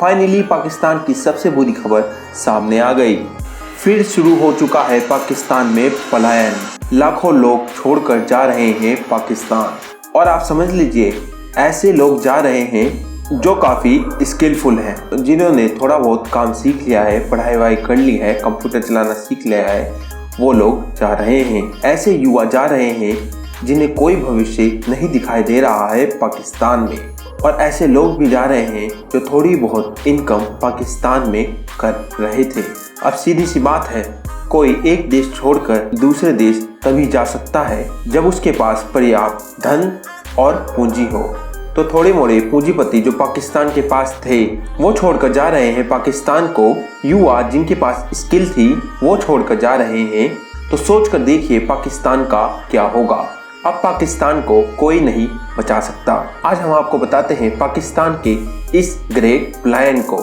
Finally Pakistan की सबसे बुरी खबर सामने आ गई। फिर शुरू हो चुका है पाकिस्तान में पलायन। लाखों लोग छोड़कर जा रहे हैं पाकिस्तान। और आप समझ लीजिए, ऐसे लोग जा रहे हैं जो काफ़ी स्किलफुल हैं, जिन्होंने थोड़ा बहुत काम सीख लिया है, पढ़ाई वढ़ाई कर ली है, कंप्यूटर चलाना सीख लिया है, वो लोग जा रहे हैं। ऐसे युवा जा रहे हैं जिन्हें कोई भविष्य नहीं दिखाई दे रहा है पाकिस्तान में। और ऐसे लोग भी जा रहे हैं जो थोड़ी बहुत इनकम पाकिस्तान में कर रहे थे। अब सीधी सी बात है, कोई एक देश छोड़कर दूसरे देश तभी जा सकता है जब उसके पास पर्याप्त धन और पूंजी हो। तो थोड़े मोड़े पूंजीपति जो पाकिस्तान के पास थे वो छोड़कर जा रहे हैं पाकिस्तान को। युवा जिनके पास स्किल थी वो छोड़कर जा रहे हैं। तो सोच कर देखिए पाकिस्तान का क्या होगा। अब पाकिस्तान को कोई नहीं बचा सकता। आज हम आपको बताते हैं पाकिस्तान के इस ग्रेट प्लान को।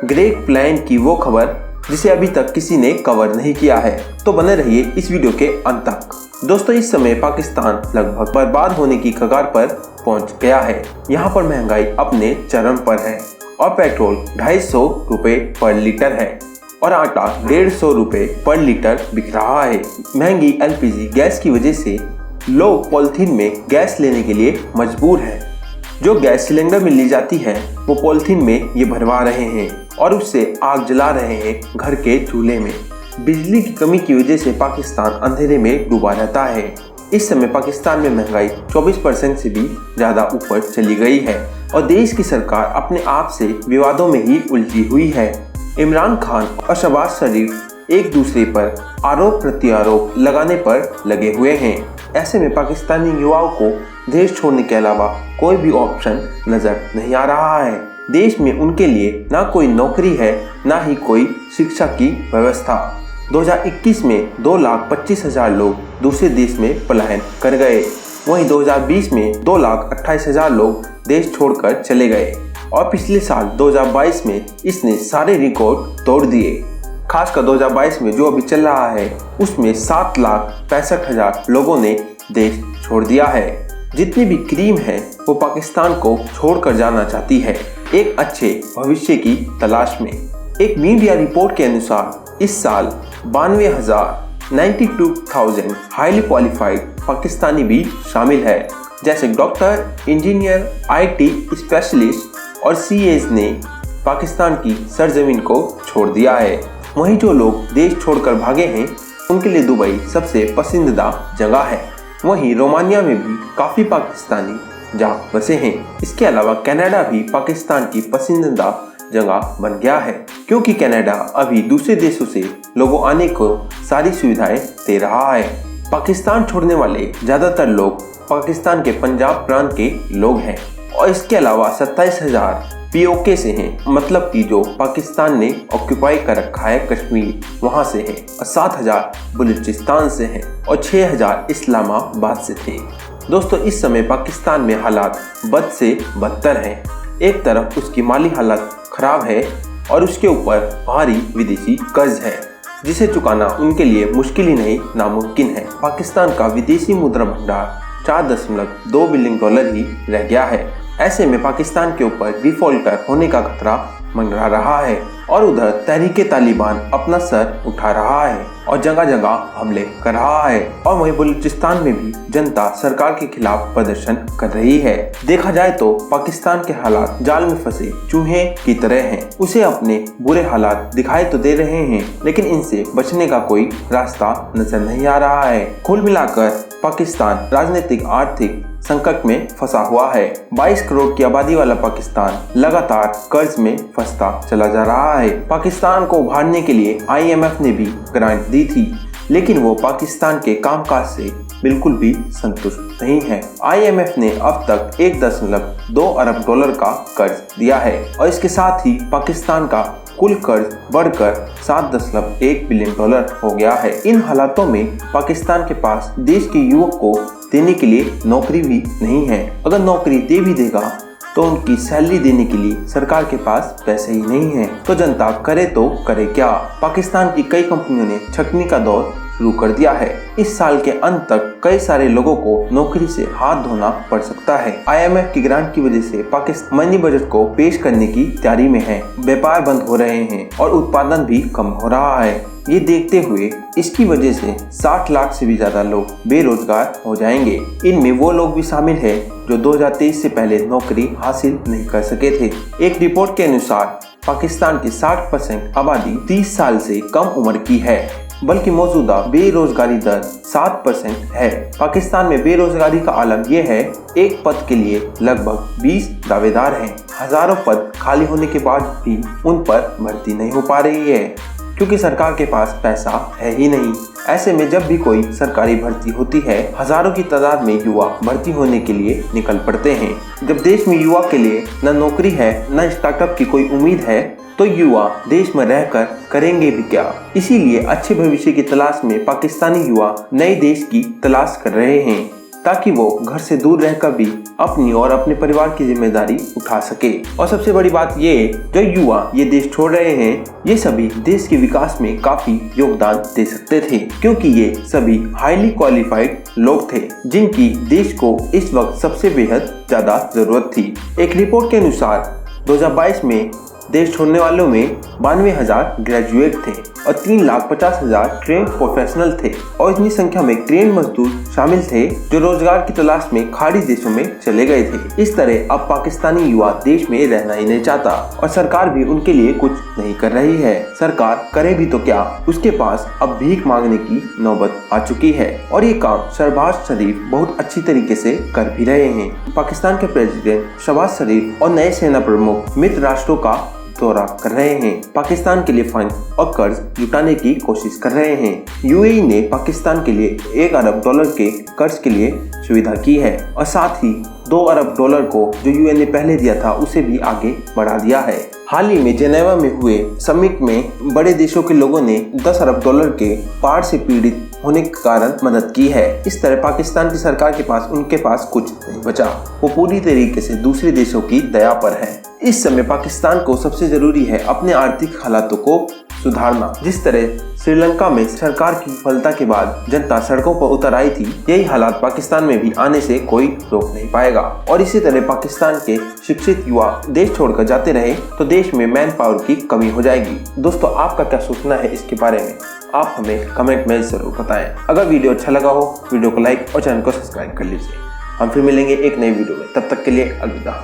ग्रेट प्लान की वो खबर जिसे अभी तक किसी ने कवर नहीं किया है। तो बने रहिए इस वीडियो के अंत तक। दोस्तों, इस समय पाकिस्तान लगभग बर्बाद होने की कगार पर पहुंच गया है। यहाँ पर महंगाई अपने चरम पर है और पेट्रोल 250 रुपए पर लीटर है और आटा 150 रुपए पर लीटर बिक रहा है। महंगी LPG गैस की वजह से लोग पॉलिथीन में गैस लेने के लिए मजबूर हैं। जो गैस सिलेंडर में ली जाती है वो पॉलिथीन में ये भरवा रहे हैं और उससे आग जला रहे हैं घर के चूल्हे में। बिजली की कमी की वजह से पाकिस्तान अंधेरे में डूबा रहता है। इस समय पाकिस्तान में महंगाई 24% से भी ज़्यादा ऊपर चली गई है और देश की सरकार अपने आप से विवादों में ही उलझी हुई है। इमरान खान और शहबाज शरीफ एक दूसरे पर आरोप प्रत्यारोप लगाने पर लगे हुए हैं। ऐसे में पाकिस्तानी युवाओं को देश छोड़ने के अलावा कोई भी ऑप्शन नजर नहीं आ रहा है। देश में उनके लिए ना कोई नौकरी है, ना ही कोई शिक्षा की व्यवस्था। 2021 में 2,25,000 लोग दूसरे देश में पलायन कर गए। वहीं 2020 में 2,28,000 लोग देश छोड़कर चले गए और पिछले साल 2022 में इसने सारे रिकॉर्ड तोड़ दिए। खासकर 2022 में जो अभी चल रहा है उसमें 7,65,000 लोगों ने देश छोड़ दिया है। जितनी भी क्रीम है वो पाकिस्तान को छोड़कर जाना चाहती है एक अच्छे भविष्य की तलाश में। एक मीडिया रिपोर्ट के अनुसार इस साल 92,000 हाईली क्वालिफाइड पाकिस्तानी भी शामिल है, जैसे डॉक्टर, इंजीनियर, IT स्पेशलिस्ट और CAs ने पाकिस्तान की सरजमीन को छोड़ दिया है। वहीं जो लोग देश छोड़कर भागे हैं उनके लिए दुबई सबसे पसंदीदा जगह है। वहीं रोमानिया में भी काफ़ी पाकिस्तानी जा बसे हैं। इसके अलावा कनाडा भी पाकिस्तान की पसंदीदा जगह बन गया है, क्योंकि कनाडा अभी दूसरे देशों से लोगों आने को सारी सुविधाएं दे रहा है। पाकिस्तान छोड़ने वाले ज़्यादातर लोग पाकिस्तान के पंजाब प्रांत के लोग हैं और इसके अलावा 27,000 POK से हैं, मतलब कि जो पाकिस्तान ने ऑक्यूपाई कर रखा है कश्मीर, वहां से हैं, और 7,000 बलूचिस्तान से हैं और 6,000 इस्लामाबाद से थे। दोस्तों, इस समय पाकिस्तान में हालात बद से बदतर हैं। एक तरफ उसकी माली हालत खराब है और उसके ऊपर भारी विदेशी कर्ज है जिसे चुकाना उनके लिए मुश्किल ही नहीं नामुमकिन है। पाकिस्तान का विदेशी मुद्रा भंडार $4.2 बिलियन ही रह गया है। ऐसे में पाकिस्तान के ऊपर डिफॉल्टर होने का खतरा मंडरा रहा है और उधर तहरीके तालिबान अपना सर उठा रहा है और जगह जगह हमले कर रहा है। और वहीं बलूचिस्तान में भी जनता सरकार के खिलाफ प्रदर्शन कर रही है। देखा जाए तो पाकिस्तान के हालात जाल में फंसे चूहे की तरह हैं। उसे अपने बुरे हालात दिखाई तो दे रहे हैं, लेकिन इनसे बचने का कोई रास्ता नजर नहीं आ रहा है। कुल मिलाकर पाकिस्तान राजनीतिक आर्थिक संकट में फंसा हुआ है। 22 करोड़ की आबादी वाला पाकिस्तान लगातार कर्ज में फंसता चला जा रहा है। पाकिस्तान को उभारने के लिए IMF ने भी ग्रांट दी थी, लेकिन वो पाकिस्तान के कामकाज से बिल्कुल भी संतुष्ट नहीं है। IMF ने अब तक $1.2 अरब का कर्ज दिया है और इसके साथ ही पाकिस्तान का कुल कर्ज बढ़कर $7.1 बिलियन हो गया है। इन हालातों में पाकिस्तान के पास देश के युवक को देने के लिए नौकरी भी नहीं है। अगर नौकरी दे भी देगा तो उनकी सैलरी देने के लिए सरकार के पास पैसे ही नहीं है। तो जनता करे तो करे क्या। पाकिस्तान की कई कंपनियों ने छटनी का दौर शुरू कर दिया है। इस साल के अंत तक कई सारे लोगों को नौकरी से हाथ धोना पड़ सकता है। IMF की ग्रांट की वजह से पाकिस्तान मनी बजट को पेश करने की तैयारी में है। व्यापार बंद हो रहे हैं और उत्पादन भी कम हो रहा है। ये देखते हुए इसकी वजह से 60 लाख से भी ज्यादा लोग बेरोजगार हो जाएंगे। इनमें वो लोग भी शामिल हैं जो 2023 से पहले नौकरी हासिल नहीं कर सके थे। एक रिपोर्ट के अनुसार पाकिस्तान की 60% आबादी 30 साल से कम उम्र की है, बल्कि मौजूदा बेरोजगारी दर 7% है। पाकिस्तान में बेरोजगारी का आलम यह है, एक पद के लिए लगभग 20 दावेदार हैं। हजारों पद खाली होने के बाद भी उन पर भर्ती नहीं हो पा रही है, क्योंकि सरकार के पास पैसा है ही नहीं। ऐसे में जब भी कोई सरकारी भर्ती होती है, हजारों की तादाद में युवा भर्ती होने के लिए निकल पड़ते हैं। जब देश में युवा के लिए न नौकरी है न स्टार्टअप की कोई उम्मीद है, तो युवा देश में रहकर करेंगे भी क्या। इसीलिए अच्छे भविष्य की तलाश में पाकिस्तानी युवा नए देश की तलाश कर रहे हैं, ताकि वो घर से दूर रहकर भी अपनी और अपने परिवार की जिम्मेदारी उठा सके। और सबसे बड़ी बात ये, जो युवा ये देश छोड़ रहे हैं, ये सभी देश के विकास में काफी योगदान दे सकते थे, क्योंकि ये सभी हाईली क्वालिफाइड लोग थे जिनकी देश को इस वक्त सबसे बेहद ज्यादा जरूरत थी। एक रिपोर्ट के अनुसार 2022 में देश छोड़ने वालों में 92,000 ग्रेजुएट थे और 3,50,000 ट्रेन प्रोफेशनल थे, और इतनी संख्या में ट्रेन मजदूर शामिल थे जो रोजगार की तलाश में खाड़ी देशों में चले गए थे। इस तरह अब पाकिस्तानी युवा देश में रहना ही नहीं चाहता और सरकार भी उनके लिए कुछ नहीं कर रही है। सरकार करे भी तो क्या, उसके पास अब भीख मांगने की नौबत आ चुकी है, और ये काम शहबाज शरीफ बहुत अच्छी तरीके से कर भी रहे हैं। पाकिस्तान के प्रेसिडेंट शहबाज शरीफ और नए सेना प्रमुख मित्र राष्ट्रों का दौरा कर रहे हैं, पाकिस्तान के लिए फंड और कर्ज जुटाने की कोशिश कर रहे हैं। UAE ने पाकिस्तान के लिए $1 अरब के कर्ज के लिए सुविधा की है, और साथ ही $2 अरब को जो UN ने पहले दिया था उसे भी आगे बढ़ा दिया है। हाल ही में जेनेवा में हुए समिट में बड़े देशों के लोगों ने $10 अरब के बाढ़ से पीड़ित होने के कारण मदद की है। इस तरह पाकिस्तान की सरकार के पास उनके पास कुछ नहीं बचा, वो पूरी तरीके से दूसरे देशों की दया पर है। इस समय पाकिस्तान को सबसे जरूरी है अपने आर्थिक हालातों को सुधारना। जिस तरह श्रीलंका में सरकार की विफलता के बाद जनता सड़कों पर उतर आई थी, यही हालात पाकिस्तान में भी आने से कोई रोक नहीं पाएगा। और इसी तरह पाकिस्तान के शिक्षित युवा देश छोड़कर जाते रहे तो देश में मैन पावर की कमी हो जाएगी। दोस्तों, आपका क्या सोचना है इसके बारे में, आप हमें कमेंट में जरूर बताएं। अगर वीडियो अच्छा लगा हो, वीडियो को लाइक और चैनल को सब्सक्राइब कर लीजिए। हम फिर मिलेंगे एक नई वीडियो में, तब तक के लिए अलविदा।